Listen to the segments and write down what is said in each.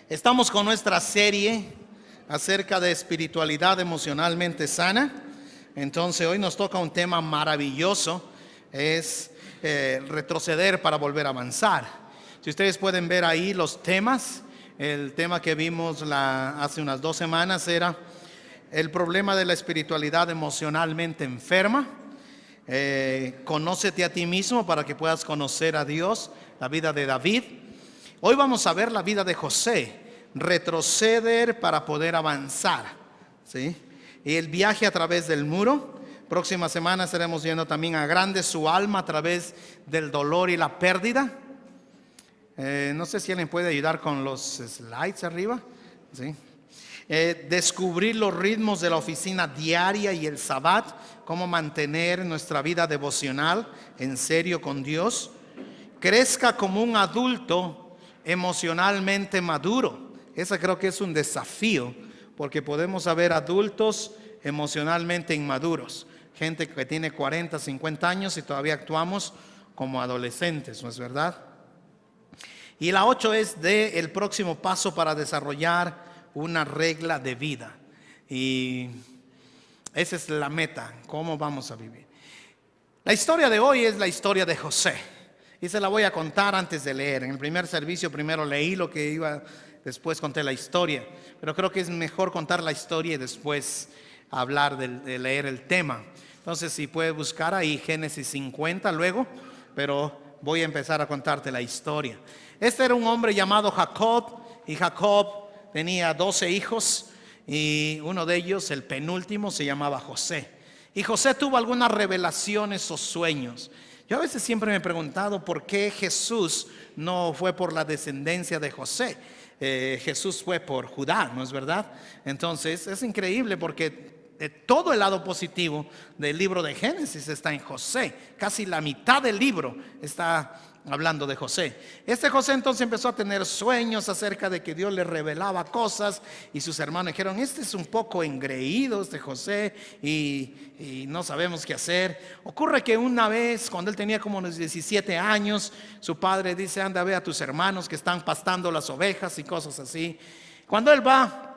Estamos con nuestra serie acerca de espiritualidad emocionalmente sana. Entonces hoy nos toca un tema maravilloso, es retroceder para volver a avanzar. Si ustedes pueden ver ahí los temas, el tema que vimos hace unas 2 semanas era el problema de la espiritualidad emocionalmente enferma. Conócete a ti mismo para que puedas conocer a Dios, la vida de David. Hoy vamos a ver la vida de José, retroceder para poder avanzar, ¿sí? Y el viaje a través del muro. Próxima semana estaremos viendo también agrande su alma a través del dolor y la pérdida. No sé si alguien puede ayudar con los slides arriba, ¿sí? Descubrir los ritmos de la oficina diaria y el sabbat, cómo mantener nuestra vida devocional en serio con Dios. Crezca como un adulto emocionalmente maduro. Ese creo que es un desafío, porque podemos haber adultos emocionalmente inmaduros, gente que tiene 40, 50 años y todavía actuamos como adolescentes, ¿no es verdad? Y la 8 es el próximo paso para desarrollar una regla de vida. Y esa es la meta, cómo vamos a vivir. La historia de hoy es la historia de José. Y se la voy a contar antes de leer. En el primer servicio primero leí lo que iba, después conté la historia. Pero creo que es mejor contar la historia y después hablar de leer el tema. Entonces si puedes buscar ahí Génesis 50 luego, pero voy a empezar a contarte la historia. Este era un hombre llamado Jacob, y Jacob tenía 12 hijos y uno de ellos, el penúltimo, se llamaba José. Y José tuvo algunas revelaciones o sueños. Yo a veces siempre me he preguntado por qué Jesús no fue por la descendencia de José. Jesús fue por Judá, ¿no es verdad? Entonces es increíble porque todo el lado positivo del libro de Génesis está en José. Casi la mitad del libro está hablando de José. Este José entonces empezó a tener sueños acerca de que Dios le revelaba cosas, y sus hermanos dijeron: este es un poco engreído este José y no sabemos qué hacer. Ocurre que una vez, cuando él tenía como unos 17 años, su padre dice: anda, ve a tus hermanos que están pastando las ovejas y cosas así. Cuando él va,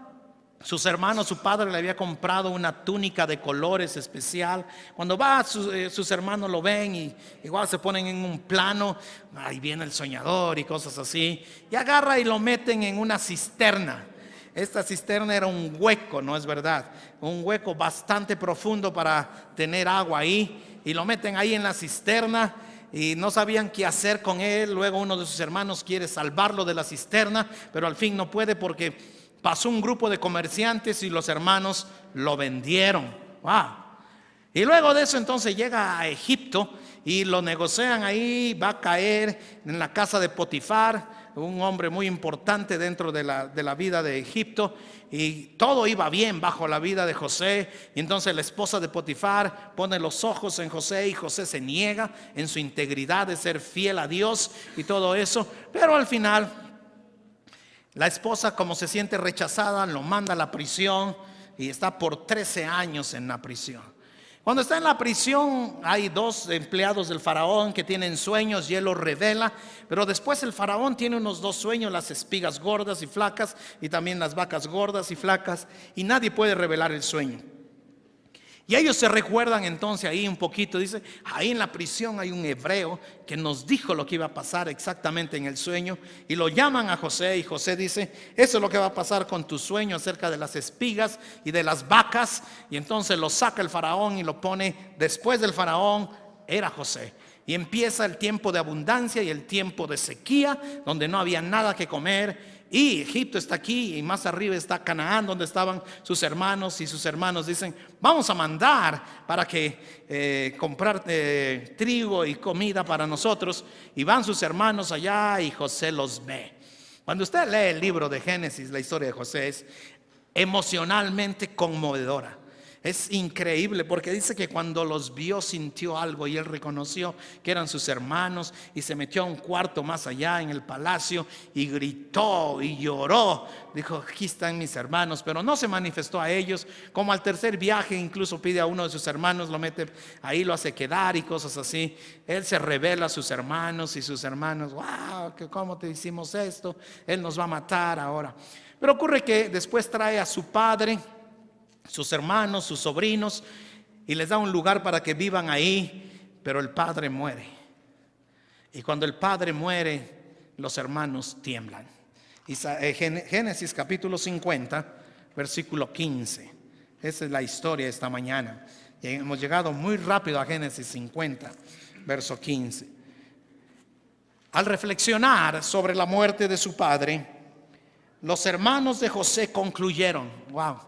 sus hermanos, su padre le había comprado una túnica de colores especial. Cuando va, sus hermanos lo ven y igual se ponen en un plano. Ahí viene el soñador y cosas así. Y agarra y lo meten en una cisterna. Esta cisterna era un hueco, ¿no es verdad? Un hueco bastante profundo para tener agua ahí. Y lo meten ahí en la cisterna y no sabían qué hacer con él. Luego uno de sus hermanos quiere salvarlo de la cisterna, pero al fin no puede porque pasó un grupo de comerciantes y los hermanos lo vendieron. Wow. Y luego de eso entonces llega a Egipto y lo negocian ahí. Va a caer en la casa de Potifar, un hombre muy importante dentro de la vida de Egipto. Y todo iba bien bajo la vida de José. Y entonces la esposa de Potifar pone los ojos en José, y José se niega en su integridad de ser fiel a Dios y todo eso. Pero al final la esposa, como se siente rechazada, lo manda a la prisión y está por 13 años en la prisión. Cuando está en la prisión, hay 2 empleados del faraón que tienen sueños y él los revela. Pero después el faraón tiene unos 2 sueños: las espigas gordas y flacas, y también las vacas gordas y flacas, y nadie puede revelar el sueño. Y ellos se recuerdan entonces ahí un poquito. Dice: ahí en la prisión hay un hebreo que nos dijo lo que iba a pasar exactamente en el sueño. Y lo llaman a José, y José dice: eso es lo que va a pasar con tu sueño acerca de las espigas y de las vacas. Y entonces lo saca el faraón y lo pone después del faraón. Era José. Y empieza el tiempo de abundancia y el tiempo de sequía, donde no había nada que comer. Y Egipto está aquí, y más arriba está Canaán, donde estaban sus hermanos. Y sus hermanos dicen: vamos a mandar para que comprar trigo y comida para nosotros. Y van sus hermanos allá, y José los ve. Cuando usted lee el libro de Génesis, la historia de José es emocionalmente conmovedora. Es increíble porque dice que cuando los vio sintió algo y él reconoció que eran sus hermanos y se metió a un cuarto más allá en el palacio y gritó y lloró. Dijo, aquí están mis hermanos, pero no se manifestó a ellos. Como al tercer viaje incluso pide a uno de sus hermanos, lo mete ahí, lo hace quedar y cosas así. Él se revela a sus hermanos y sus hermanos, wow, ¿cómo te hicimos esto? Él nos va a matar ahora. Pero ocurre que después trae a su padre, sus hermanos, sus sobrinos, y les da un lugar para que vivan ahí, pero el padre muere. Y cuando el padre muere, los hermanos tiemblan. Génesis capítulo 50, versículo 15. Esa es la historia de esta mañana. Y hemos llegado muy rápido a Génesis 50, verso 15. Al reflexionar sobre la muerte de su padre, los hermanos de José concluyeron, wow.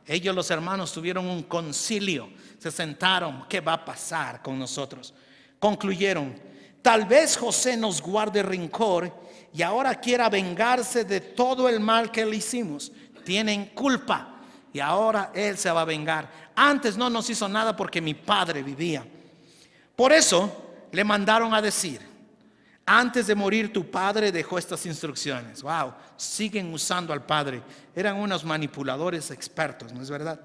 Ellos, los hermanos, tuvieron un concilio, se sentaron, ¿qué va a pasar con nosotros? Concluyeron, tal vez José nos guarde rencor y ahora quiera vengarse de todo el mal que le hicimos. Tienen culpa y ahora él se va a vengar. Antes no nos hizo nada porque mi padre vivía. Por eso le mandaron a decir, antes de morir tu padre dejó estas instrucciones. Wow, siguen usando al padre. Eran unos manipuladores expertos, ¿no es verdad?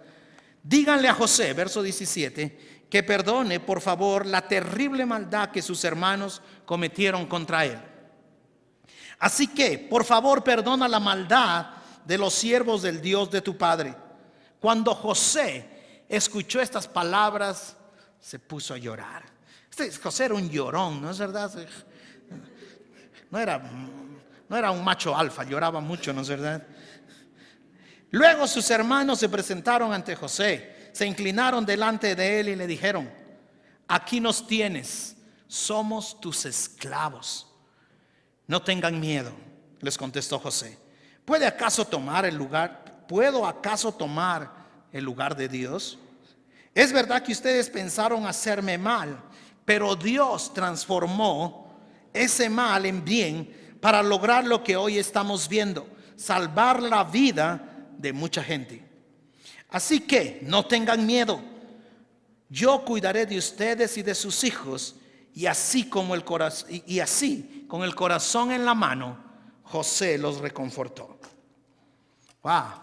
Díganle a José, verso 17, que perdone por favor la terrible maldad que sus hermanos cometieron contra él. Así que, por favor, perdona la maldad de los siervos del Dios de tu padre. Cuando José escuchó estas palabras, se puso a llorar. José era un llorón, ¿no es verdad? No era un macho alfa, lloraba mucho, ¿no es verdad? Luego sus hermanos se presentaron ante José, se inclinaron delante de él y le dijeron, aquí nos tienes, somos tus esclavos. No tengan miedo, les contestó José. ¿Puedo acaso tomar el lugar de Dios? Es verdad que ustedes pensaron hacerme mal, pero Dios transformó ese mal en bien para lograr lo que hoy estamos viendo, salvar la vida de mucha gente. Así que no tengan miedo, yo cuidaré de ustedes y de sus hijos. Y así con el corazón en la mano, José los reconfortó. Wow.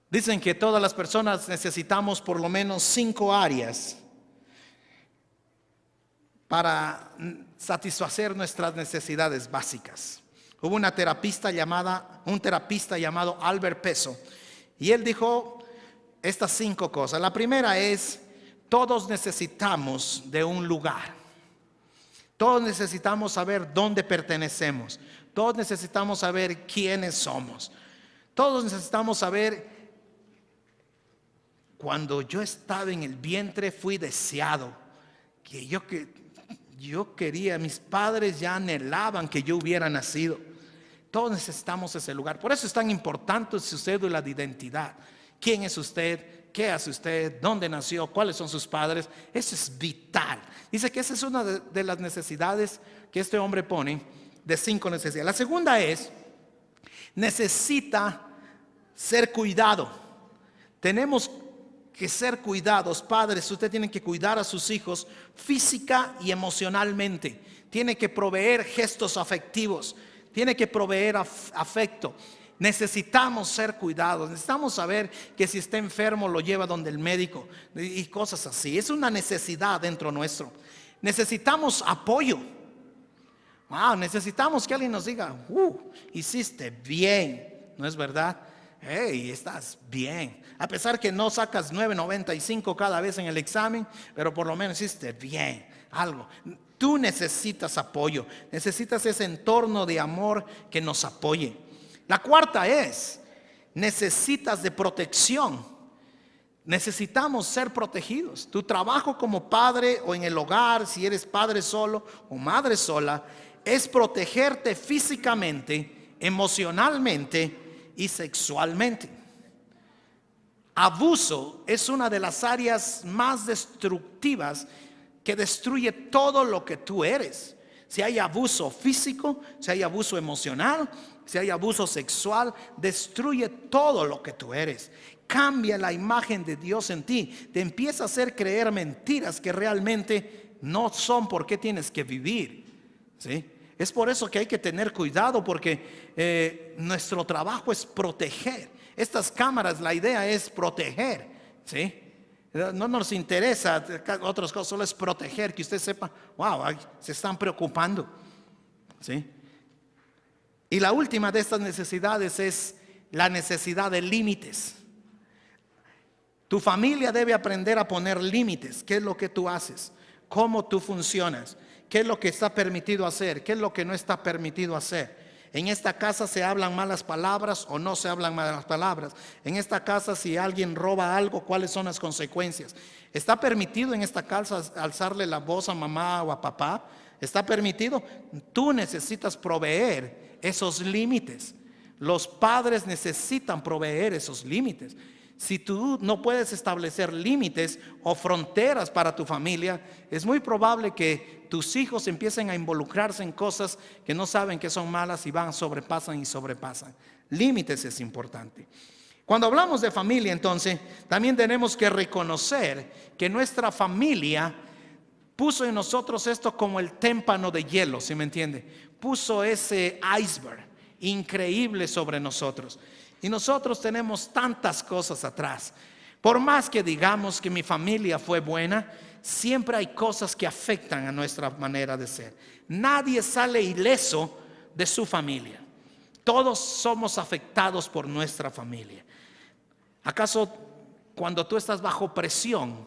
Dicen que todas las personas necesitamos por lo menos 5 áreas para satisfacer nuestras necesidades básicas. Hubo un terapista llamado Albert Peso, y él dijo estas 5 cosas. La primera es, todos necesitamos de un lugar. Todos necesitamos saber dónde pertenecemos. Todos necesitamos saber quiénes somos. Todos necesitamos saber, cuando yo estaba en el vientre fui deseado, que yo quería, mis padres ya anhelaban que yo hubiera nacido. Todos necesitamos ese lugar. Por eso es tan importante su cédula de identidad. ¿Quién es usted? ¿Qué hace usted? ¿Dónde nació? ¿Cuáles son sus padres? Eso es vital. Dice que esa es una de las necesidades que este hombre pone, de 5 necesidades. La segunda es, necesita ser cuidado. Tenemos que ser cuidados. Padres, usted tiene que cuidar a sus hijos física y emocionalmente. Tiene que proveer gestos afectivos. Tiene que proveer afecto. Necesitamos ser cuidados. Necesitamos saber que si está enfermo lo lleva donde el médico y cosas así. Es una necesidad dentro nuestro. Necesitamos apoyo. Wow, necesitamos que alguien nos diga, hiciste bien, ¿no es verdad? Hey, estás bien. A pesar que no sacas 9.95 cada vez en el examen, pero por lo menos hiciste bien, algo. Tú necesitas apoyo, necesitas ese entorno de amor que nos apoye. La cuarta es, necesitas de protección. Necesitamos ser protegidos. Tu trabajo como padre o en el hogar, si eres padre solo o madre sola, es protegerte físicamente, emocionalmente y sexualmente. Abuso es una de las áreas más destructivas que destruye todo lo que tú eres. Si hay abuso físico, si hay abuso emocional, si hay abuso sexual, destruye todo lo que tú eres. Cambia la imagen de Dios en ti. Te empieza a hacer creer mentiras que realmente no son por qué tienes que vivir, ¿sí? Es por eso que hay que tener cuidado, porque nuestro trabajo es proteger. Estas cámaras, la idea es proteger, ¿sí? No nos interesa otras cosas, solo es proteger, que usted sepa, wow, se están preocupando, ¿sí? Y la última de estas necesidades es la necesidad de límites. Tu familia debe aprender a poner límites. ¿Qué es lo que tú haces? ¿Cómo tú funcionas? ¿Qué es lo que está permitido hacer? ¿Qué es lo que no está permitido hacer? En esta casa se hablan malas palabras o no se hablan malas palabras. En esta casa, si alguien roba algo, ¿cuáles son las consecuencias? ¿Está permitido en esta casa alzarle la voz a mamá o a papá? ¿Está permitido? Tú necesitas proveer esos límites. Los padres necesitan proveer esos límites. Si tú no puedes establecer límites o fronteras para tu familia, es muy probable que tus hijos empiecen a involucrarse en cosas que no saben que son malas y sobrepasan y sobrepasan. Límites es importante. Cuando hablamos de familia, entonces, también tenemos que reconocer que nuestra familia puso en nosotros esto como el témpano de hielo, ¿sí me entiende? Puso ese iceberg increíble sobre nosotros. Y nosotros tenemos tantas cosas atrás. Por más que digamos que mi familia fue buena, siempre hay cosas que afectan a nuestra manera de ser. Nadie sale ileso de su familia. Todos somos afectados por nuestra familia. ¿Acaso cuando tú estás bajo presión,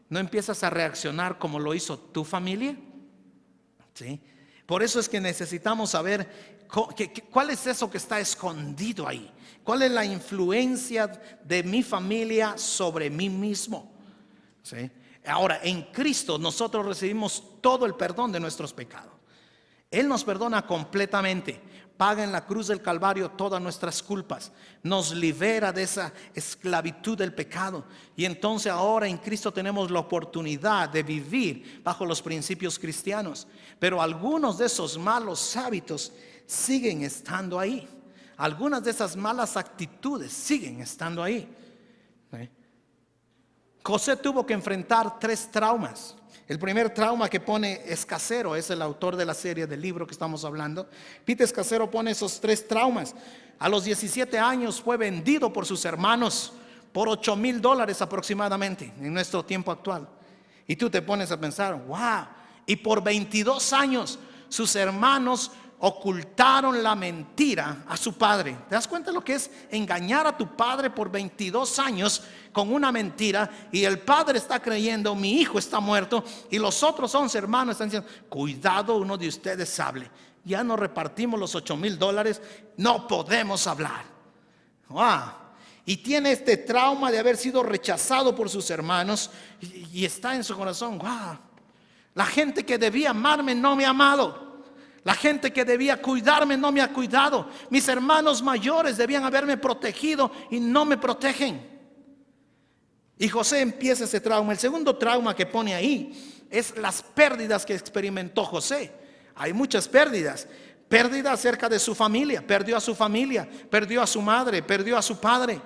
no empiezas a reaccionar como lo hizo tu familia? ¿Sí? Por eso es que necesitamos saber cuál es eso que está escondido ahí. ¿Cuál es la influencia de mi familia sobre mí mismo? ¿Sí? Ahora, en Cristo nosotros recibimos todo el perdón de nuestros pecados. Él nos perdona completamente. Paga en la cruz del Calvario todas nuestras culpas. Nos libera de esa esclavitud del pecado. Y entonces ahora en Cristo tenemos la oportunidad de vivir bajo los principios cristianos. Pero algunos de esos malos hábitos siguen estando ahí. Algunas de esas malas actitudes siguen estando ahí. José tuvo que enfrentar 3 traumas. El primer trauma que pone Escasero, es el autor de la serie del libro que estamos hablando. Peter Escasero pone esos 3 traumas. A los 17 años fue vendido por sus hermanos por $8,000 aproximadamente en nuestro tiempo actual. Y tú te pones a pensar, wow. Y por 22 años sus hermanos ocultaron la mentira a su padre. ¿Te das cuenta de lo que es engañar a tu padre por 22 años con una mentira? Y el padre está creyendo, mi hijo está muerto, y los otros 11 hermanos están diciendo, cuidado, uno de ustedes hable. Ya no repartimos los $8,000, no podemos hablar. Y tiene este trauma de haber sido rechazado por sus hermanos, y está en su corazón, la gente que debía amarme no me ha amado. La gente que debía cuidarme no me ha cuidado. Mis hermanos mayores debían haberme protegido y no me protegen. Y José empieza ese trauma. El segundo trauma que pone ahí es las pérdidas que experimentó José. Hay muchas pérdidas. Pérdida acerca de su familia. Perdió a su familia, perdió a su madre, perdió a su padre.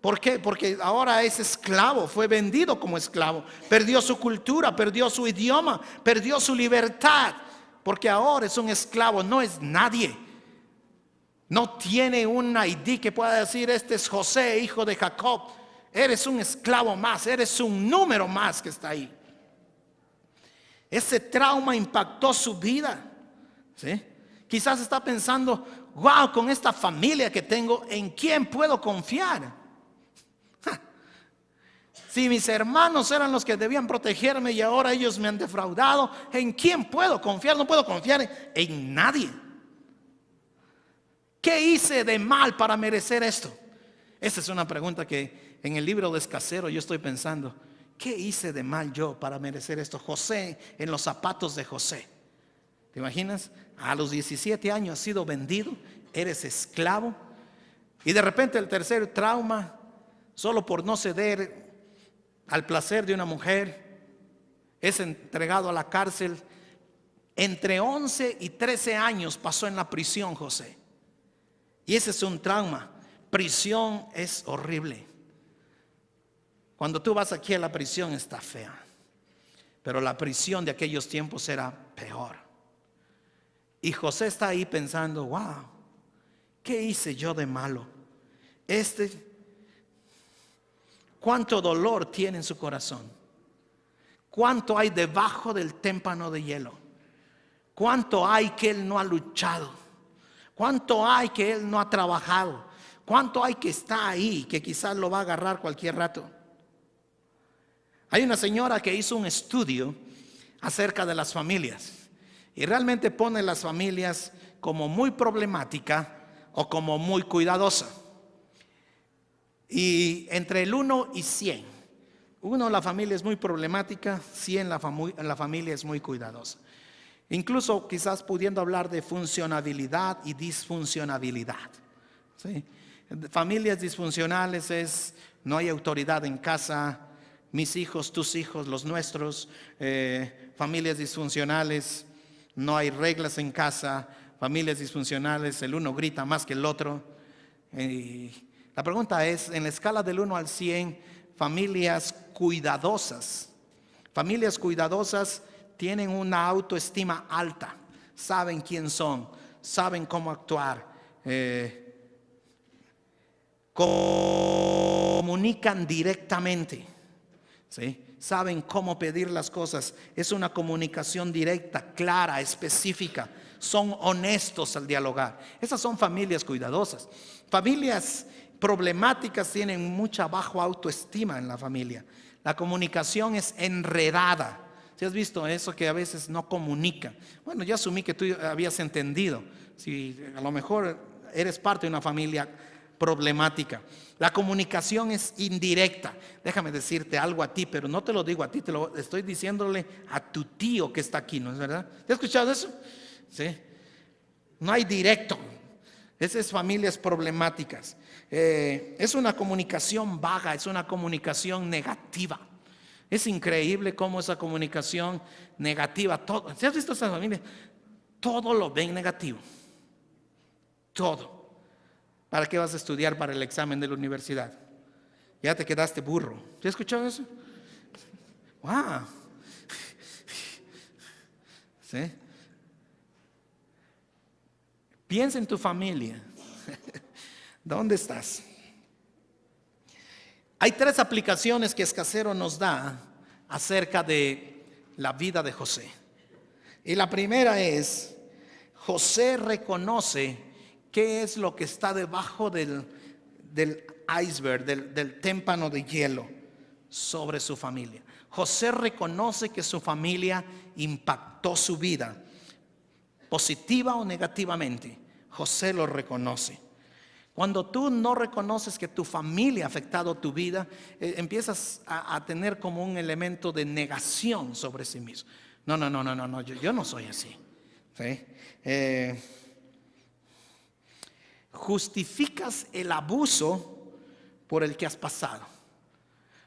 ¿Por qué? Porque ahora es esclavo, fue vendido como esclavo. Perdió su cultura, perdió su idioma, perdió su libertad. Porque ahora es un esclavo, no es nadie. No tiene un ID que pueda decir, este es José, hijo de Jacob. Eres un esclavo más, eres un número más que está ahí. Ese trauma impactó su vida, ¿sí? Quizás está pensando, wow, con esta familia que tengo, ¿en quién puedo confiar? Si mis hermanos eran los que debían protegerme y ahora ellos me han defraudado, ¿en quién puedo confiar? No puedo confiar en nadie. ¿Qué hice de mal para merecer esto? Esa es una pregunta que en el libro de Escasero yo estoy pensando. ¿Qué hice de mal yo para merecer esto? José, en los zapatos de José. ¿Te imaginas? A los 17 años has sido vendido, eres esclavo. Y de repente el tercer trauma, solo por no ceder al placer de una mujer, es entregado a la cárcel Entre 11 y 13 años pasó en la prisión José. Y ese es un trauma. Prisión es horrible. Cuando tú vas aquí a la prisión está fea. Pero la prisión de aquellos tiempos era peor. Y José está ahí pensando, wow, ¿qué hice yo de malo? ¿Cuánto dolor tiene en su corazón? ¿Cuánto hay debajo del témpano de hielo? ¿Cuánto hay que él no ha luchado? ¿Cuánto hay que él no ha trabajado? ¿Cuánto hay que está ahí, que quizás lo va a agarrar cualquier rato? Hay una señora que hizo un estudio acerca de las familias y realmente pone las familias como muy problemática o como muy cuidadosa. Y entre el 1 y 100, 1 la familia es muy problemática, 100 la familia es muy cuidadosa. Incluso quizás pudiendo hablar de funcionabilidad y disfuncionabilidad, ¿sí? Familias disfuncionales es no hay autoridad en casa, mis hijos, tus hijos, los nuestros. Familias disfuncionales, no hay reglas en casa. Familias disfuncionales, el uno grita más que el otro. La pregunta es, en la escala del 1 al 100, familias cuidadosas. Familias cuidadosas tienen una autoestima alta, saben quién son, saben cómo actuar, comunican directamente, ¿sí? Saben cómo pedir las cosas. Es una comunicación directa, clara, específica. Son honestos al dialogar. Esas son familias cuidadosas. Familias problemáticas tienen mucha baja autoestima en la familia. La comunicación es enredada. ¿Si has visto eso que a veces no comunica? Bueno, yo asumí que tú habías entendido. Si a lo mejor eres parte de una familia problemática. La comunicación es indirecta. Déjame decirte algo a ti, pero no te lo digo a ti, te lo estoy diciéndole a tu tío que está aquí, ¿no es verdad? ¿Te has escuchado eso? ¿Sí? No hay directo. Esas familias problemáticas. Es una comunicación vaga, es una comunicación negativa. Es increíble cómo esa comunicación negativa, todo, ¿sí has visto esas familias? Todo lo ven negativo. Todo. ¿Para qué vas a estudiar para el examen de la universidad? Ya te quedaste burro. ¿Te has escuchado eso? ¡Wow! ¿Sí? Piensa en tu familia. ¿Dónde estás? Hay 3 aplicaciones que Escasero nos da acerca de la vida de José. Y la primera es, José reconoce qué es lo que está debajo del iceberg, del témpano de hielo sobre su familia. José reconoce que su familia impactó su vida, positiva o negativamente. José lo reconoce. Cuando tú no reconoces que tu familia ha afectado tu vida, empiezas a tener como un elemento de negación sobre sí mismo. No, yo no soy así. ¿Sí? Justificas el abuso por el que has pasado.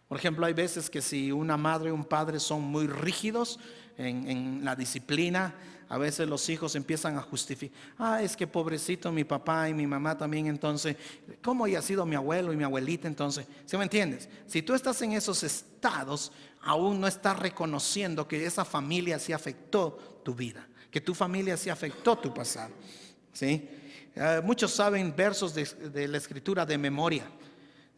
Por ejemplo, hay veces que si una madre o un padre son muy rígidos en la disciplina, a veces los hijos empiezan a justificar. Es que pobrecito mi papá y mi mamá también, entonces, ¿cómo haya sido mi abuelo y mi abuelita? Entonces, ¿sí me entiendes? Si tú estás en esos estados, aún no estás reconociendo que esa familia sí afectó tu vida, que tu familia sí afectó tu pasado, ¿sí? Muchos saben versos de la escritura de memoria.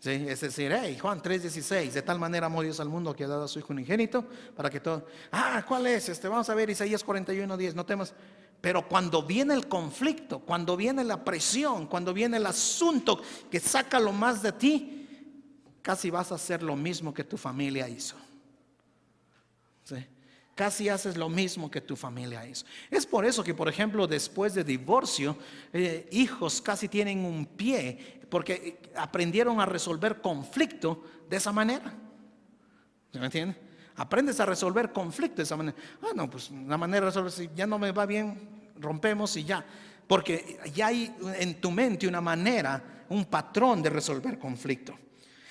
¿Sí? Es decir, Juan 3:16, de tal manera amó Dios al mundo que ha dado a su Hijo unigénito para que todo. ¿Cuál es? Vamos a ver Isaías 41:10, no temas. Pero cuando viene el conflicto, cuando viene la presión, cuando viene el asunto que saca lo más de ti, casi vas a hacer lo mismo que tu familia hizo. ¿Sí? Casi haces lo mismo que tu familia hizo. Es por eso que, por ejemplo, después de divorcio, hijos casi tienen un pie, porque aprendieron a resolver conflicto de esa manera. ¿Se me entiende? Aprendes a resolver conflicto de esa manera. No, pues la manera de resolver, si ya no me va bien, rompemos y ya. Porque ya hay en tu mente una manera, un patrón de resolver conflicto.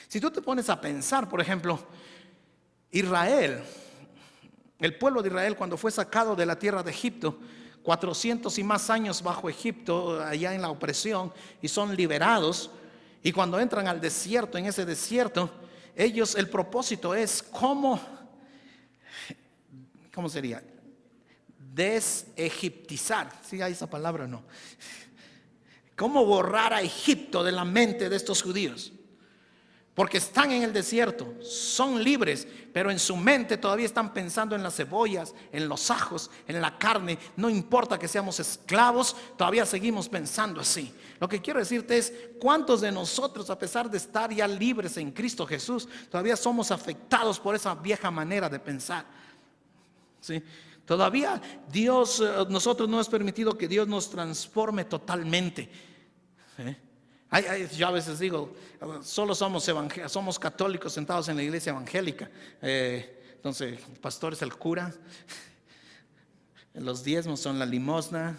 Si tú te pones a pensar, por ejemplo, Israel El pueblo de Israel, cuando fue sacado de la tierra de Egipto, 400 y más años bajo Egipto, allá en la opresión, y son liberados. Y cuando entran al desierto, en ese desierto, ellos, el propósito es ¿cómo sería? Desegiptizar. ¿Sí hay esa palabra o no? ¿Cómo borrar a Egipto de la mente de estos judíos? Porque están en el desierto, son libres, pero en su mente todavía están pensando en las cebollas, en los ajos, en la carne. No importa que seamos esclavos, todavía seguimos pensando así. Lo que quiero decirte es, ¿cuántos de nosotros, a pesar de estar ya libres en Cristo Jesús, todavía somos afectados por esa vieja manera de pensar? ¿Sí? Todavía nosotros no hemos permitido que Dios nos transforme totalmente. ¿Sí? Yo a veces digo, solo somos católicos sentados en la iglesia evangélica. Entonces, el pastor es el cura, los diezmos son la limosna.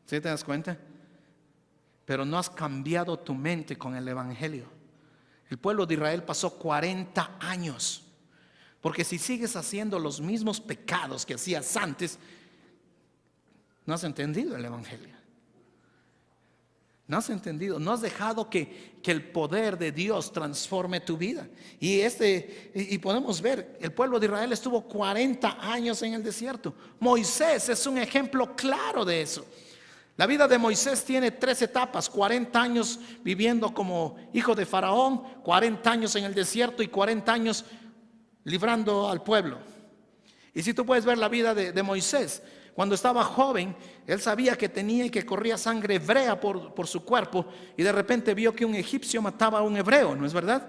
¿Sí te das cuenta? Pero no has cambiado tu mente con el evangelio. El pueblo de Israel pasó 40 años. Porque si sigues haciendo los mismos pecados que hacías antes, no has entendido el evangelio. No has entendido, no has dejado que el poder de Dios transforme tu vida. Y podemos ver, el pueblo de Israel estuvo 40 años en el desierto. Moisés es un ejemplo claro de eso. La vida de Moisés tiene 3 etapas: 40 años viviendo como hijo de Faraón, 40 años en el desierto y 40 años librando al pueblo. Y si tú puedes ver la vida de Moisés, cuando estaba joven, él sabía que tenía y que corría sangre hebrea por su cuerpo, y de repente vio que un egipcio mataba a un hebreo, ¿no es verdad?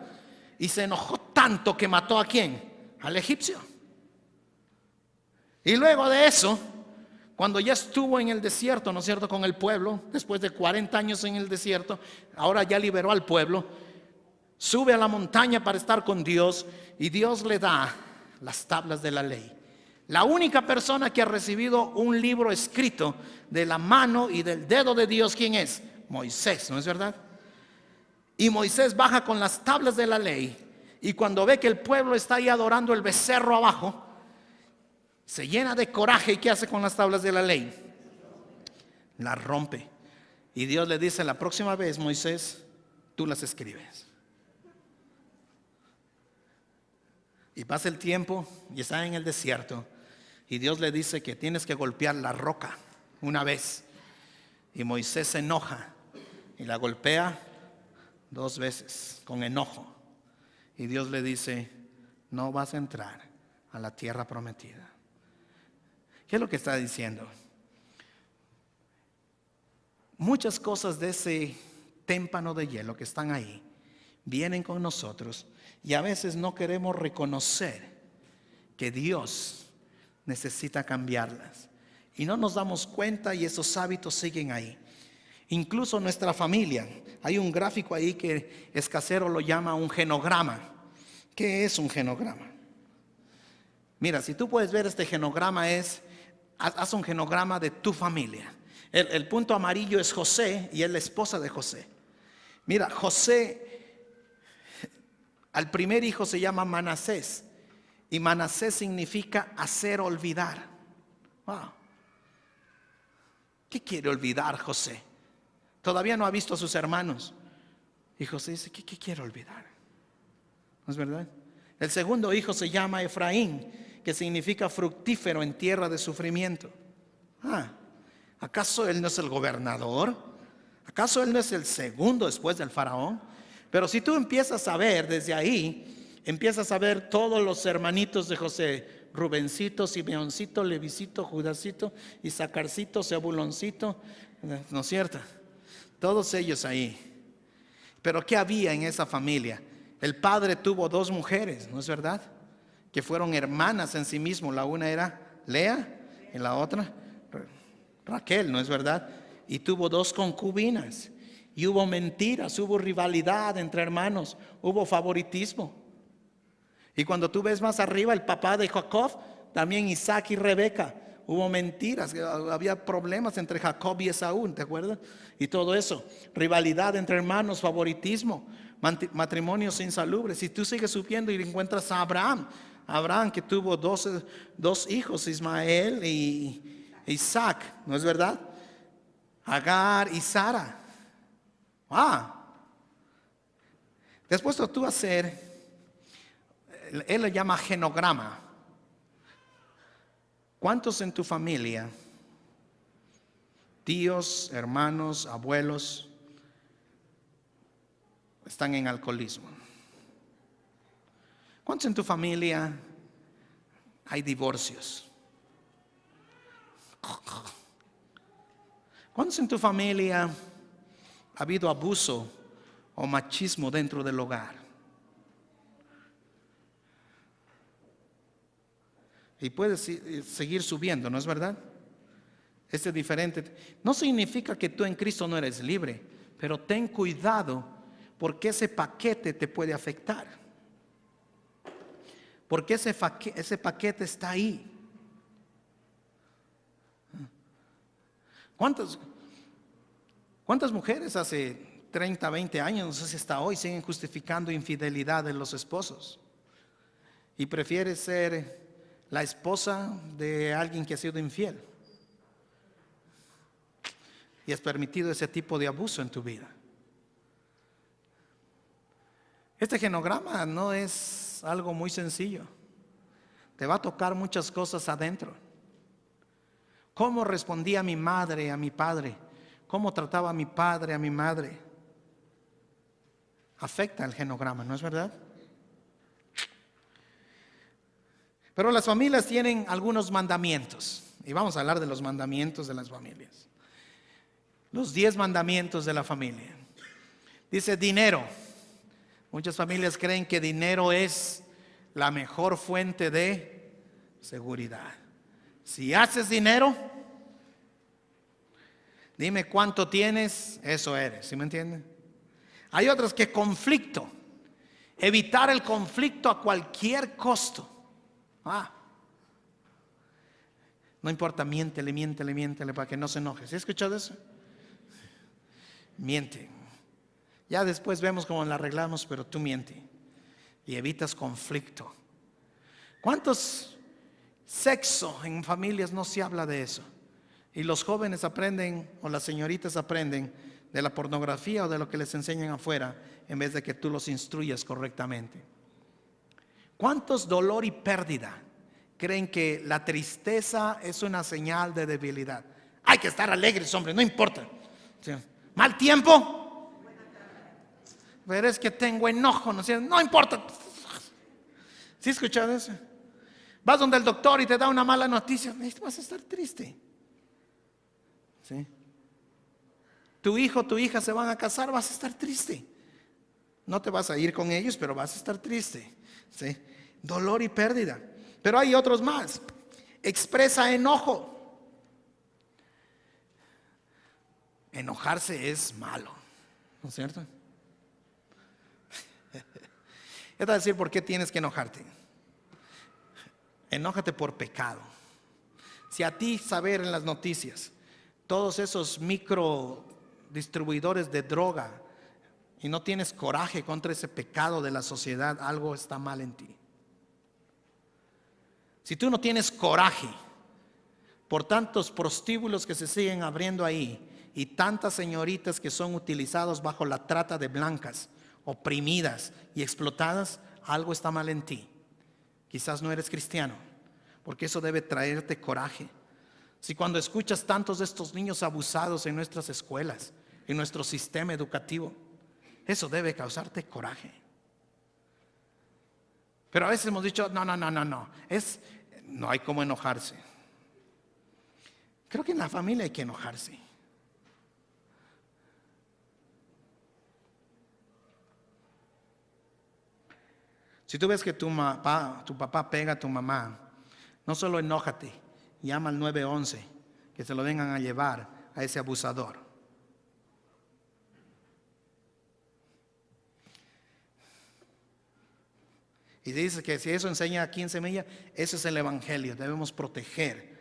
Y se enojó tanto que mató ¿a quién? Al egipcio. Y luego de eso, cuando ya estuvo en el desierto, ¿no es cierto?, con el pueblo, después de 40 años en el desierto, ahora ya liberó al pueblo, sube a la montaña para estar con Dios, y Dios le da las tablas de la ley. La única persona que ha recibido un libro escrito de la mano y del dedo de Dios, ¿quién es? Moisés, ¿no es verdad? Y Moisés baja con las tablas de la ley, y cuando ve que el pueblo está ahí adorando el becerro abajo, se llena de coraje. ¿Y qué hace con las tablas de la ley? Las rompe. Y Dios le dice: la próxima vez, Moisés, tú las escribes. Y pasa el tiempo y está en el desierto, y Dios le dice que tienes que golpear la roca una vez. Y Moisés se enoja y la golpea 2 veces con enojo. Y Dios le dice: no vas a entrar a la tierra prometida. ¿Qué es lo que está diciendo? Muchas cosas de ese témpano de hielo que están ahí vienen con nosotros, y a veces no queremos reconocer que Dios necesita cambiarlas, y no nos damos cuenta, y esos hábitos siguen ahí. Incluso nuestra familia, hay un gráfico ahí que Escacero lo llama un genograma. ¿Qué es un genograma? Mira, si tú puedes ver este genograma, haz un genograma de tu familia. El punto amarillo es José, y es la esposa de José. Mira, José, al primer hijo se llama Manasés, y Manasés significa hacer olvidar. Wow. ¿Qué quiere olvidar José? Todavía no ha visto a sus hermanos. Y José dice: ¿qué quiere olvidar? ¿No es verdad? El segundo hijo se llama Efraín, que significa fructífero en tierra de sufrimiento. ¿Acaso él no es el gobernador? ¿Acaso él no es el segundo después del faraón? Pero si tú empiezas a ver desde ahí, empiezas a ver todos los hermanitos de José: Rubencito, Simeoncito, Levicito, Judacito, Isacarcito, Zebuloncito, ¿no es cierto? Todos ellos ahí. Pero ¿qué había en esa familia? El padre tuvo 2 mujeres, ¿no es verdad?, que fueron hermanas en sí mismo. La una era Lea y la otra Raquel, ¿no es verdad? Y tuvo 2 concubinas. Y hubo mentiras, hubo rivalidad entre hermanos, hubo favoritismo. Y cuando tú ves más arriba, el papá de Jacob, también Isaac y Rebeca, hubo mentiras, había problemas entre Jacob y Esaú, ¿te acuerdas? Y todo eso, rivalidad entre hermanos, favoritismo, matrimonios insalubres. Si tú sigues subiendo y encuentras a Abraham, Abraham, que tuvo dos hijos, Ismael y Isaac, ¿no es verdad? Agar y Sara. Después de tú hacer, él le llama genograma. ¿Cuántos en tu familia, tíos, hermanos, abuelos, están en alcoholismo? ¿Cuántos en tu familia hay divorcios? ¿Cuántos en tu familia ha habido abuso o machismo dentro del hogar? Y puedes seguir subiendo, ¿no es verdad? Este es diferente. No significa que tú en Cristo no eres libre, pero ten cuidado porque ese paquete te puede afectar. Porque ese paquete está ahí. ¿Cuántas mujeres hace 30, 20 años, no sé si hasta hoy, siguen justificando infidelidad de los esposos? Y prefiere ser la esposa de alguien que ha sido infiel. Y has permitido ese tipo de abuso en tu vida. Este genograma no es algo muy sencillo. Te va a tocar muchas cosas adentro. ¿Cómo respondía mi madre a mi padre? ¿Cómo trataba a mi padre a mi madre? Afecta el genograma, ¿no es verdad? Pero las familias tienen algunos mandamientos. Y vamos a hablar de los mandamientos de las familias. Los 10 mandamientos de la familia. Dice dinero. Muchas familias creen que dinero es la mejor fuente de seguridad. Si haces dinero, dime cuánto tienes, eso eres. ¿Sí me entienden? Hay otros que conflicto. Evitar el conflicto a cualquier costo. No importa, miéntele para que no se enoje. ¿Sí has escuchado eso? Miente. Ya después vemos cómo la arreglamos, pero tú miente y evitas conflicto. ¿Cuántos sexo en familias no se habla de eso? Y los jóvenes aprenden, o las señoritas aprenden de la pornografía o de lo que les enseñan afuera, en vez de que tú los instruyas correctamente. ¿Cuántos dolor y pérdida creen que la tristeza es una señal de debilidad? Hay que estar alegres, hombre, no importa. Mal tiempo, pero es que tengo enojo, no importa. ¿Sí escuchado eso? Vas donde el doctor y te da una mala noticia, vas a estar triste. ¿Sí? Tu hijo, tu hija se van a casar, vas a estar triste. No te vas a ir con ellos, pero vas a estar triste. ¿Sí? Dolor y pérdida. Pero hay otros más. Expresa enojo. Enojarse es malo, ¿no es cierto? Yo te voy a decir por qué tienes que enojarte. Enójate por pecado. Si a ti saber en las noticias todos esos micro distribuidores de droga y no tienes coraje contra ese pecado de la sociedad, algo está mal en ti. Si tú no tienes coraje por tantos prostíbulos que se siguen abriendo ahí y tantas señoritas que son utilizadas bajo la trata de blancas, oprimidas y explotadas, algo está mal en ti. Quizás no eres cristiano, porque eso debe traerte coraje. Si cuando escuchas tantos de estos niños abusados en nuestras escuelas, en nuestro sistema educativo, eso debe causarte coraje. Pero a veces hemos dicho, no, no hay como enojarse. Creo que en la familia hay que enojarse. Si tú ves que tu papá pega a tu mamá, no solo enójate, llama al 911, que se lo vengan a llevar a ese abusador. Y dice que si eso enseña aquí en Semilla, ese es el evangelio. Debemos proteger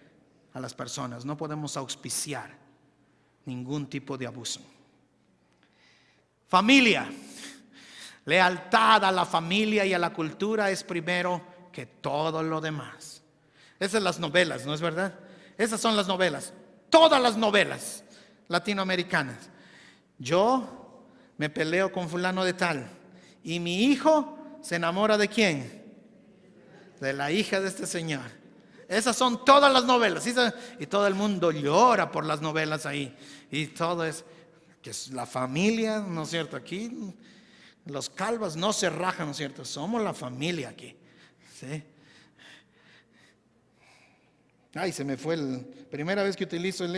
a las personas, no podemos auspiciar ningún tipo de abuso. Familia. Lealtad a la familia y a la cultura es primero que todo lo demás. Esas son las novelas, ¿no es verdad? Esas son las novelas, todas las novelas latinoamericanas. Yo me peleo con fulano de tal y mi hijo se enamora ¿de quién? De la hija de este señor. Esas son todas las novelas. Y todo el mundo llora por las novelas ahí. Y todo es, que es la familia, ¿no es cierto? Aquí los calvas no se rajan, ¿no es cierto? Somos la familia aquí. ¿Sí? Ay, se me fue primera vez que utilizo el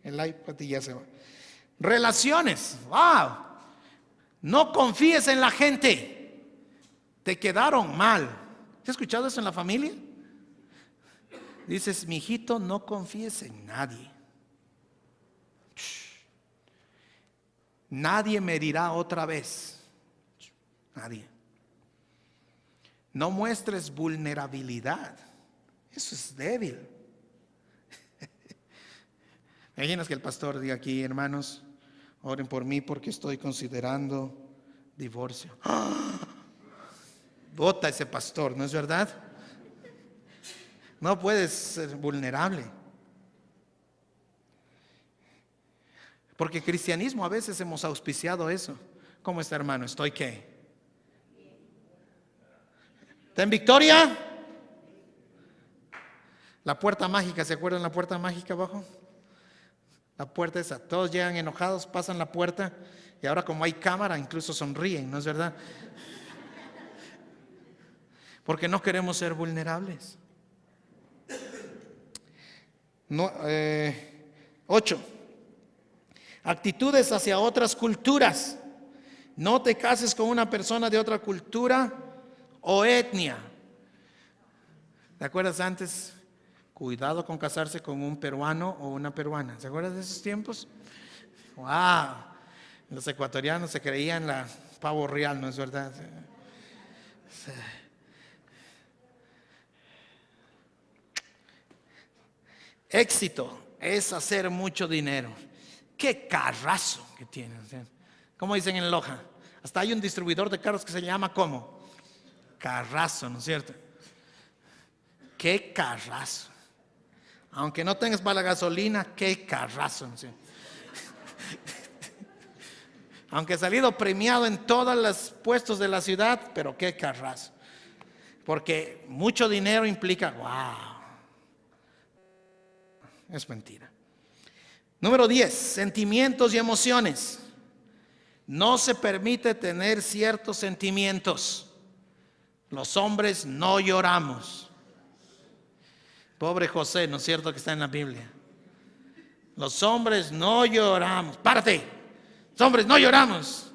iPad y ya se va. Relaciones, wow. No confíes en la gente. Te quedaron mal. ¿Has escuchado eso en la familia? Dices, mijito, no confíes en nadie. Nadie me dirá otra vez. Nadie. No muestres vulnerabilidad. Eso es débil. Imaginas que el pastor diga aquí, hermanos, oren por mí porque estoy considerando divorcio. ¡Ah! Vota ese pastor, ¿no es verdad? No puedes ser vulnerable. Porque cristianismo a veces hemos auspiciado eso. ¿Cómo está, hermano? ¿Estoy qué? ¿Está en victoria? La puerta mágica, ¿se acuerdan la puerta mágica abajo? La puerta esa, todos llegan enojados, pasan la puerta y ahora como hay cámara incluso sonríen, ¿no es verdad? Porque no queremos ser vulnerables. 8. Actitudes hacia otras culturas. No te cases con una persona de otra cultura o etnia. ¿Te acuerdas antes? Cuidado con casarse con un peruano o una peruana. ¿Se acuerdan de esos tiempos? ¡Wow! Los ecuatorianos se creían la pavo real, ¿no es verdad? Éxito es hacer mucho dinero. ¡Qué carrazo que tienen! ¿Cómo dicen en Loja? Hasta hay un distribuidor de carros que se llama ¿cómo? Carrazo, ¿no es cierto? ¡Qué carrazo! Aunque no tengas para la gasolina, qué carrazo, ¿no? Aunque he salido premiado en todos los puestos de la ciudad, pero qué carrazo. Porque mucho dinero implica, wow. Es mentira. Número 10, sentimientos y emociones. No se permite tener ciertos sentimientos. Los hombres no lloramos. Pobre José, ¿no es cierto que está en la Biblia? Los hombres no lloramos. Párate. Los hombres no lloramos.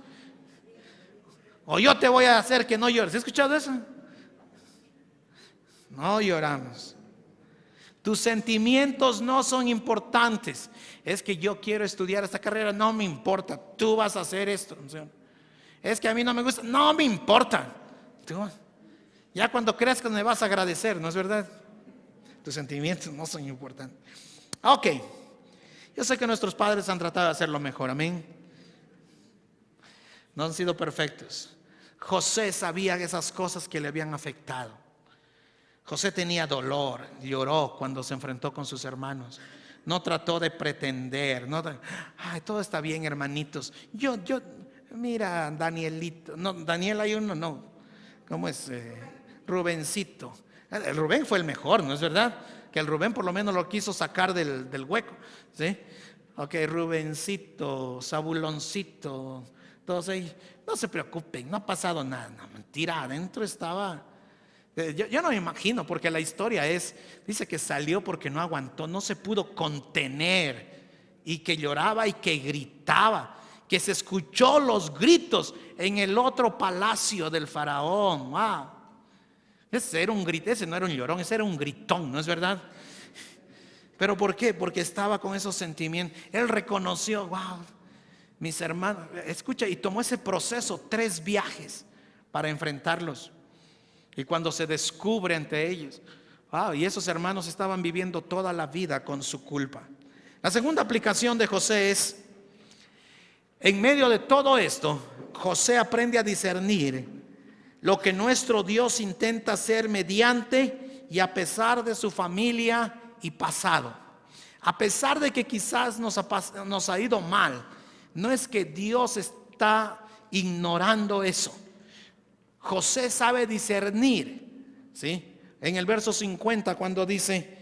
O yo te voy a hacer que no llores. ¿Has escuchado eso? No lloramos. Tus sentimientos no son importantes. Es que yo quiero estudiar esta carrera, no me importa. Tú vas a hacer esto. Es que a mí no me gusta, no me importa. Tú, ya cuando crezcas me vas a agradecer, ¿no es verdad? Tus sentimientos no son importantes. Ok, yo sé que nuestros padres han tratado de hacerlo mejor, amén. No han sido perfectos. José sabía esas cosas que le habían afectado. José tenía dolor, lloró cuando se enfrentó con sus hermanos. No trató de pretender, ay, todo está bien, hermanitos. Mira, Danielito, no, Daniel hay uno, no, ¿cómo es? Rubencito. El Rubén fue el mejor, ¿no es verdad? Que el Rubén por lo menos lo quiso sacar del hueco, ¿sí? Ok, Rubencito, Zabuloncito, todos ellos, no se preocupen, no ha pasado nada. No, mentira, adentro estaba. Yo no me imagino, porque la historia dice que salió porque no aguantó, no se pudo contener y que lloraba y que gritaba, que se escuchó los gritos en el otro palacio del faraón. Wow. Ese no era un llorón, ese era un gritón, ¿no es verdad? ¿Pero por qué? Porque estaba con esos sentimientos. Él reconoció, wow, mis hermanos, escucha, y tomó ese proceso, 3 viajes para enfrentarlos. Y cuando se descubre ante ellos, wow, y esos hermanos estaban viviendo toda la vida con su culpa. La segunda aplicación de José es, en medio de todo esto, José aprende a discernir lo que nuestro Dios intenta hacer mediante y a pesar de su familia y pasado. A pesar de que quizás nos ha ido mal, no es que Dios está ignorando eso. José sabe discernir, ¿sí? En el verso 50, cuando dice: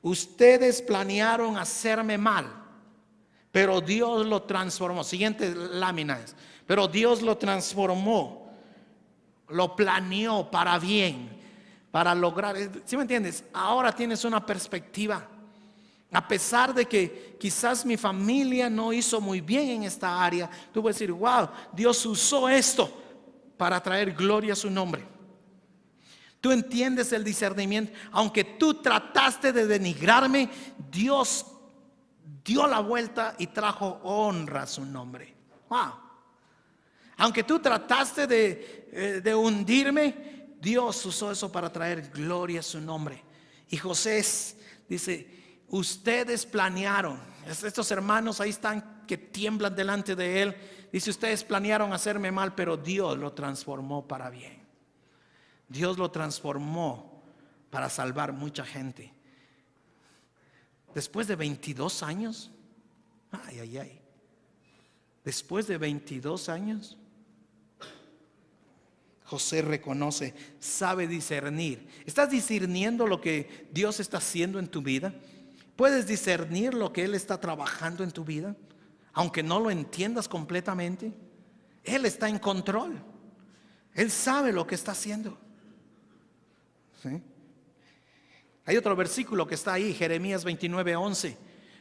ustedes planearon hacerme mal, pero Dios lo transformó. Siguiente lámina es: pero Dios lo transformó, lo planeó para bien, para lograr. ¿Sí me entiendes? Ahora tienes una perspectiva. A pesar de que quizás mi familia no hizo muy bien en esta área, tú puedes decir: wow, Dios usó esto para traer gloria a su nombre. Tú entiendes el discernimiento. Aunque tú trataste de denigrarme, Dios dio la vuelta y trajo honra a su nombre. Wow. Aunque tú trataste de hundirme, Dios usó eso para traer gloria a su nombre. Y José dice: ustedes planearon. Estos hermanos ahí están que tiemblan delante de él. Dice: ustedes planearon hacerme mal, pero Dios lo transformó para bien. Dios lo transformó para salvar mucha gente. Después de 22 años, después de 22 años, José reconoce, sabe discernir. ¿Estás discerniendo lo que Dios está haciendo en tu vida? ¿Puedes discernir lo que Él está trabajando en tu vida? Aunque no lo entiendas completamente, Él está en control. Él sabe lo que está haciendo. ¿Sí? Hay otro versículo que está ahí, Jeremías 29:11.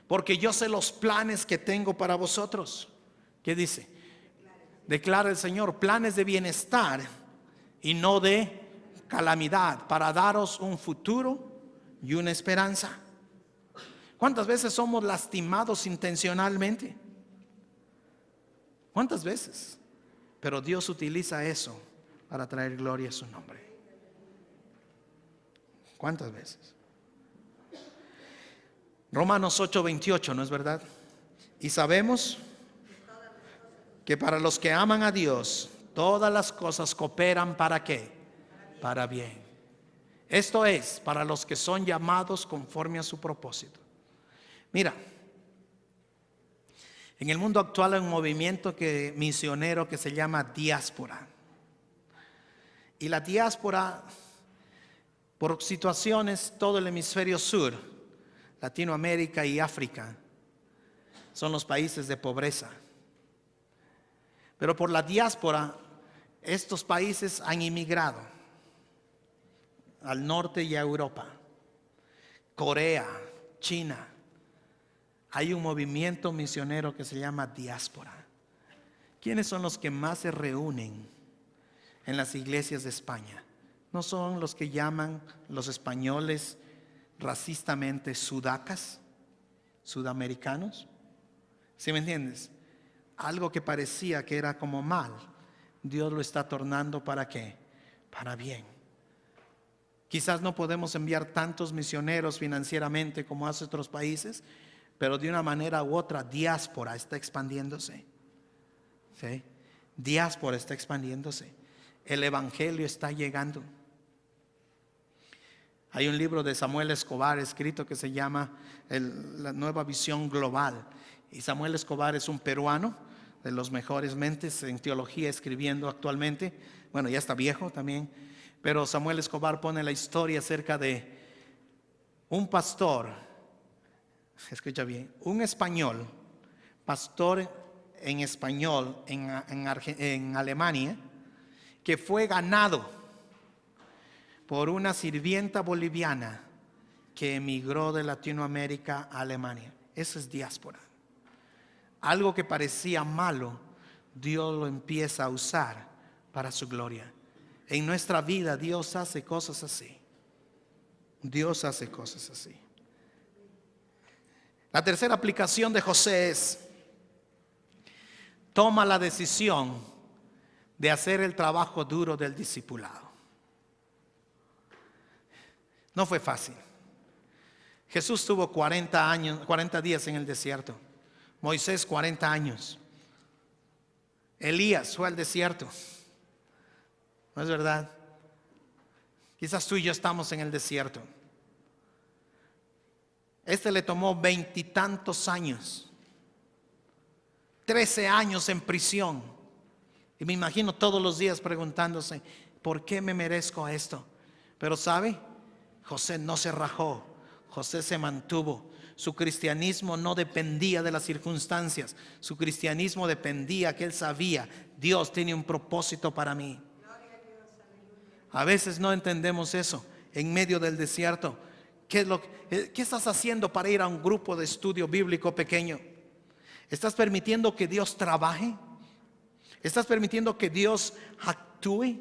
Porque yo sé los planes que tengo para vosotros. ¿Qué dice? Declara el Señor: planes de bienestar y no de calamidad, para daros un futuro y una esperanza. ¿Cuántas veces somos lastimados intencionalmente? ¿Cuántas veces? Pero Dios utiliza eso para traer gloria a su nombre. ¿Cuántas veces? Romanos 8:28, ¿no es verdad? Y sabemos que para los que aman a Dios, todas las cosas cooperan ¿para qué? Para bien. Esto es, para los que son llamados conforme a su propósito. Mira, en el mundo actual hay un movimiento misionero que se llama diáspora. Y la diáspora, por situaciones, todo el hemisferio sur, Latinoamérica y África, son los países de pobreza. Pero por la diáspora, estos países han inmigrado al norte y a Europa, Corea, China. Hay un movimiento misionero que se llama diáspora. ¿Quiénes son los que más se reúnen en las iglesias de España? ¿No son los que llaman los españoles racistamente sudacas, sudamericanos? ¿Sí me entiendes? Algo que parecía que era como mal, Dios lo está tornando ¿para qué? Para bien. Quizás no podemos enviar tantos misioneros financieramente como hace otros países, pero de una manera u otra, diáspora está expandiéndose. ¿Sí? Diáspora está expandiéndose. El evangelio está llegando. Hay un libro de Samuel Escobar escrito que se llama La Nueva Visión Global. Y Samuel Escobar es un peruano de los mejores mentes en teología escribiendo actualmente. Bueno, ya está viejo también. Pero Samuel Escobar pone la historia acerca de un pastor, escucha bien, un español, pastor en español en Alemania, que fue ganado por una sirvienta boliviana que emigró de Latinoamérica a Alemania. Eso es diáspora. Algo que parecía malo, Dios lo empieza a usar para su gloria. En nuestra vida Dios hace cosas así. Dios hace cosas así. La tercera aplicación de José es: toma la decisión de hacer el trabajo duro del discipulado. No fue fácil. Jesús tuvo 40 días en el desierto. Moisés 40 años. Elías fue al desierto. ¿No es verdad? Quizás tú y yo estamos en el desierto. Este le tomó 20 y tantos años, 13 años en prisión. Y me imagino todos los días preguntándose, ¿por qué me merezco esto? Pero ¿sabe? José no se rajó, José se mantuvo. Su cristianismo no dependía de las circunstancias, su cristianismo dependía que él sabía, Dios tiene un propósito para mí. A veces no entendemos eso en medio del desierto. ¿Qué estás haciendo para ir a un grupo de estudio bíblico pequeño? ¿Estás permitiendo que Dios trabaje? ¿Estás permitiendo que Dios actúe?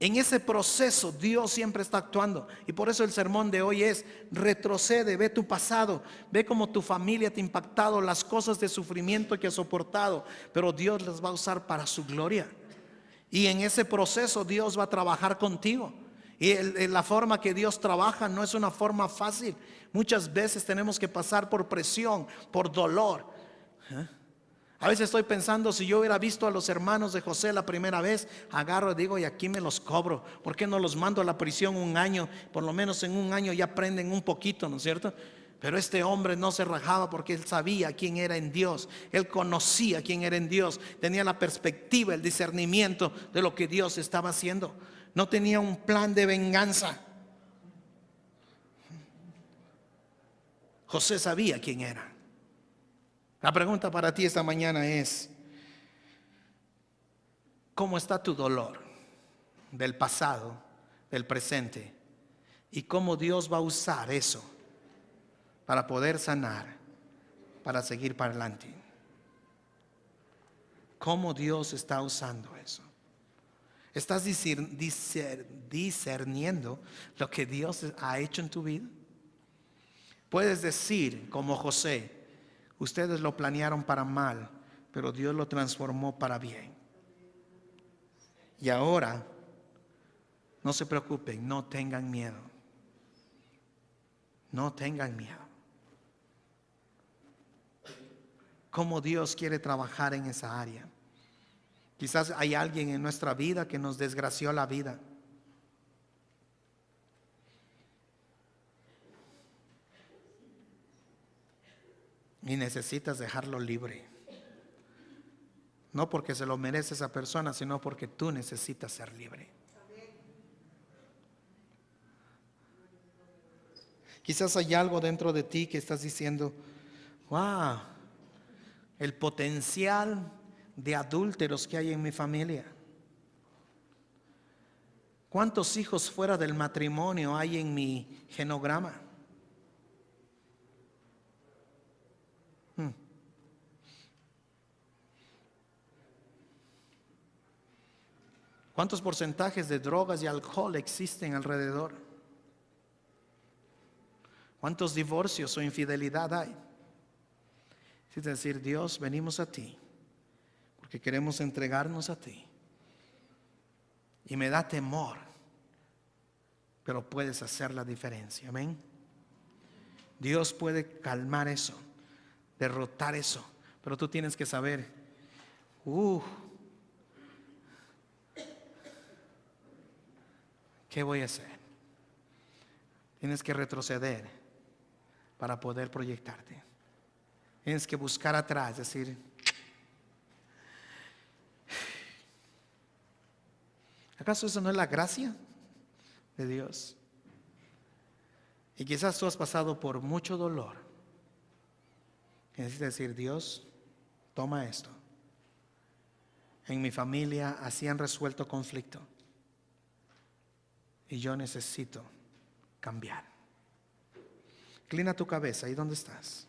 En ese proceso Dios siempre está actuando. Y por eso el sermón de hoy es: retrocede, ve tu pasado, ve cómo tu familia te ha impactado, las cosas de sufrimiento que has soportado, pero Dios las va a usar para su gloria. Y en ese proceso Dios va a trabajar contigo. Y la forma que Dios trabaja no es una forma fácil. Muchas veces tenemos que pasar por presión, por dolor. A veces estoy pensando, si yo hubiera visto a los hermanos de José la primera vez, agarro y digo, y aquí me los cobro. ¿Por qué no los mando a la prisión un año? Por lo menos en un año ya aprenden un poquito, ¿no es cierto? Pero este hombre no se rajaba porque él sabía quién era en Dios. Él conocía quién era en Dios. Tenía la perspectiva, el discernimiento de lo que Dios estaba haciendo. No tenía un plan de venganza. José sabía quién era. La pregunta para ti esta mañana es: ¿cómo está tu dolor del pasado, del presente? ¿Y cómo Dios va a usar eso para poder sanar, para seguir para adelante? ¿Cómo Dios está usando eso? ¿Estás discerniendo lo que Dios ha hecho en tu vida? Puedes decir como José: ustedes lo planearon para mal, pero Dios lo transformó para bien. Y ahora, no se preocupen, no tengan miedo. No tengan miedo. Cómo Dios quiere trabajar en esa área. Quizás hay alguien en nuestra vida que nos desgració la vida. Y necesitas dejarlo libre. No porque se lo merece esa persona, sino porque tú necesitas ser libre. Quizás hay algo dentro de ti que estás diciendo: wow, el potencial de adúlteros que hay en mi familia. ¿Cuántos hijos fuera del matrimonio hay en mi genograma? ¿Cuántos porcentajes de drogas y alcohol existen alrededor? ¿Cuántos divorcios o infidelidad hay? Es decir, Dios, venimos a ti porque queremos entregarnos a ti. Y me da temor, pero puedes hacer la diferencia. Amén. Dios puede calmar eso, derrotar eso, pero tú tienes que saber, ¿qué voy a hacer? Tienes que retroceder para poder proyectarte. Tienes que buscar atrás, decir, ¿acaso eso no es la gracia de Dios? Y quizás tú has pasado por mucho dolor. Y necesitas decir, Dios, toma esto. En mi familia así han resuelto conflicto. Y yo necesito cambiar. Inclina tu cabeza, ahí donde estás.